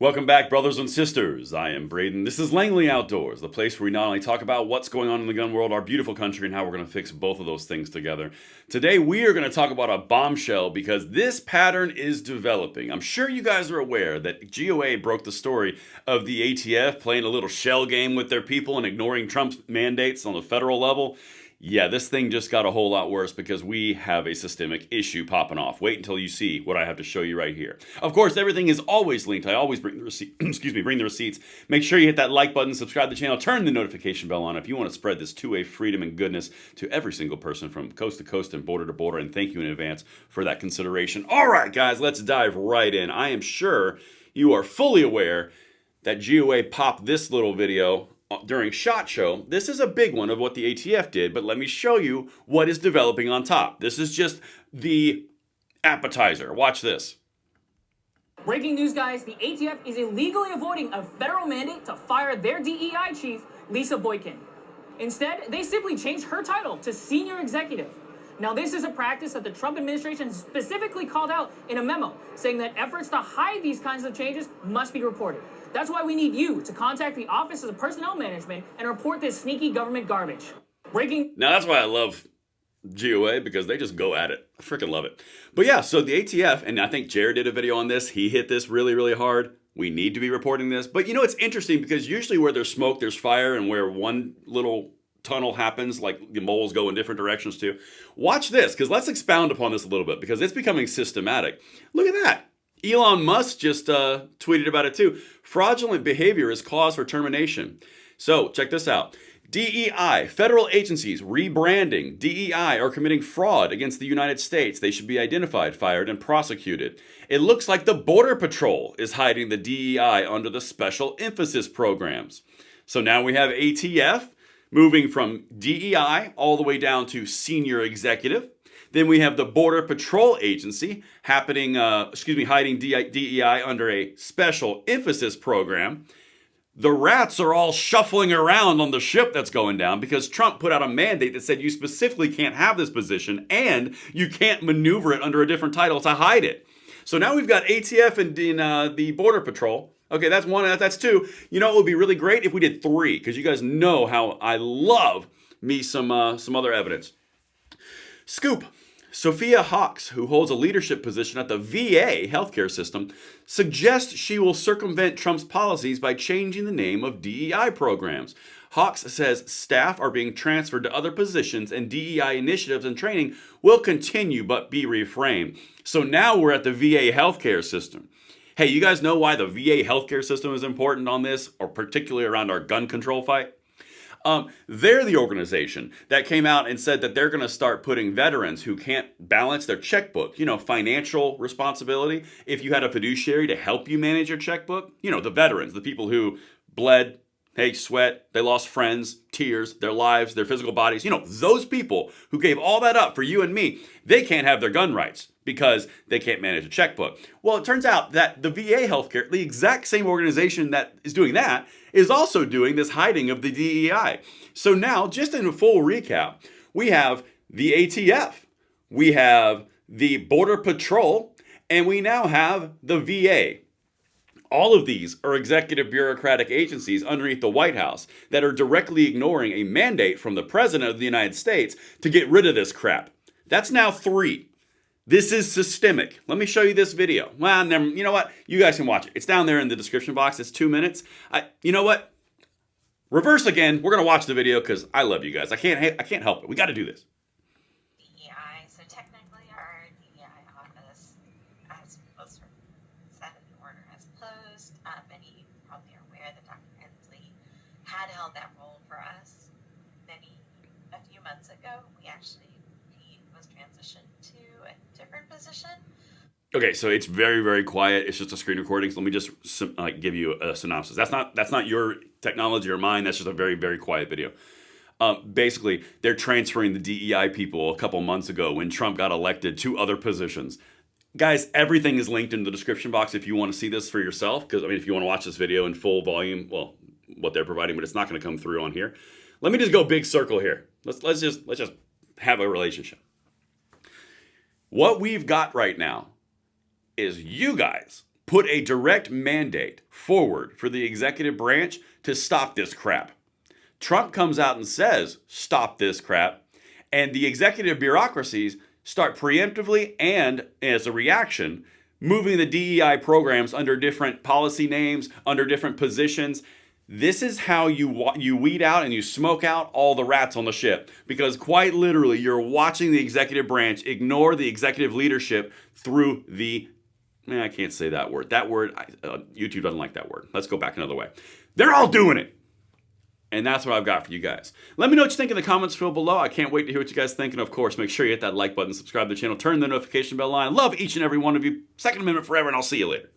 Welcome back, brothers and sisters. I am Braden. This is Langley Outdoors, the place where we not only talk about what's going on in the gun world, our beautiful country, and how we're going to fix both of those things together. Today, we are going to talk about a bombshell because this pattern is developing. I'm sure you guys are aware that GOA broke the story of the ATF playing a little shell game with their people and ignoring Trump's mandates on the federal level. Yeah, this thing just got a whole lot worse because we have a systemic issue popping off. Wait until you see what I have to show you right here. Of course, everything is always linked. I always bring the receipt, bring the receipts. Make sure you hit that like button, subscribe to the channel, turn the notification bell on if you want to spread this two-way freedom and goodness to every single person from coast to coast and border to border. And thank you in advance for that consideration. All right, guys, let's dive right in. I am sure you are fully aware that GOA popped this little video during SHOT Show. This is a big one of what the ATF did, but let me show you what is developing on top. This is just the appetizer. Watch this. Breaking news, guys. The ATF is illegally avoiding a federal mandate to fire their DEI chief, Lisa Boykin. Instead, they simply changed her title to senior executive. Now, this is a practice that the Trump administration specifically called out in a memo, saying that efforts to hide these kinds of changes must be reported. That's why we need you to contact the Office of Personnel Management and report this sneaky government garbage. Now, that's why I love GOA, because they just go at it. I freaking love it. But yeah, so the ATF, and I think Jared did a video on this. He hit this really, really hard. We need to be reporting this. But you know, it's interesting because usually where there's smoke, there's fire, and where one little tunnel happens, like the moles go in different directions too. Watch this, because let's expound upon this a little bit, because it's becoming systematic. Look at that. Elon Musk just tweeted about it too. Fraudulent behavior is cause for termination. So check this out. DEI, federal agencies rebranding DEI or committing fraud against the United States. They should be identified, fired, and prosecuted. It looks like the Border Patrol is hiding the DEI under the special emphasis programs. So now we have ATF moving from DEI all the way down to senior executive. Then we have the Border Patrol Agency hiding DEI under a special emphasis program. The rats are all shuffling around on the ship that's going down because Trump put out a mandate that said you specifically can't have this position and you can't maneuver it under a different title to hide it. So now we've got ATF and the Border Patrol. Okay, that's one, that's two. You know, it would be really great if we did three, because you guys know how I love me some other evidence. Scoop. Sophia Hawks, who holds a leadership position at the VA healthcare system, suggests she will circumvent Trump's policies by changing the name of DEI programs. Hawks says staff are being transferred to other positions and DEI initiatives and training will continue but be reframed. So now we're at the VA healthcare system. Hey, you guys know why the VA healthcare system is important on this, or particularly around our gun control fight? They're the organization that came out and said that they're going to start putting veterans who can't balance their checkbook, financial responsibility. If you had a fiduciary to help you manage your checkbook, the veterans, the people who bled, hey, sweat, they lost friends, tears, their lives, their physical bodies, those people who gave all that up for you and me, they can't have their gun rights because they can't manage a checkbook. Well, it turns out that the VA healthcare, the exact same organization that is doing that, is also doing this hiding of the DEI. So now, just in a full recap, we have the ATF, we have the Border Patrol, and we now have the VA. All of these are executive bureaucratic agencies underneath the White House that are directly ignoring a mandate from the President of the United States to get rid of this crap. That's now three. This is systemic. Let me show you this video. Well, you know what? You guys can watch it. It's down there in the description box. It's 2 minutes. You know what? Reverse again. We're going to watch the video because I love you guys. I can't help it. We got to do this. DEI. So technically our DEI office, as most said in the order, has closed. Many probably are aware that Dr. Hensley had held that role for us a few months ago. He was transitioned to a different position. Okay, so it's very, very quiet. It's just a screen recording. So let me just give you a synopsis. That's not your technology or mine. That's just a very, very quiet video. Basically, they're transferring the DEI people a couple months ago when Trump got elected to other positions. Guys, everything is linked in the description box if you want to see this for yourself. Because if you want to watch this video in full volume, well, what they're providing, but it's not going to come through on here. Let me just go big circle here. Let's just have a relationship. What we've got right now is you guys put a direct mandate forward for the executive branch to stop this crap. Trump comes out and says, stop this crap, and the executive bureaucracies start preemptively and as a reaction moving the DEI programs under different policy names, under different positions. This is how you weed out and you smoke out all the rats on the ship, because quite literally you're watching the executive branch ignore the executive leadership through the, I can't say that word. That word, YouTube doesn't like that word. Let's go back another way. They're all doing it. And that's what I've got for you guys. Let me know what you think in the comments field below. I can't wait to hear what you guys think. And of course, make sure you hit that like button, subscribe to the channel, turn the notification bell on. I love each and every one of you. Second Amendment forever, and I'll see you later.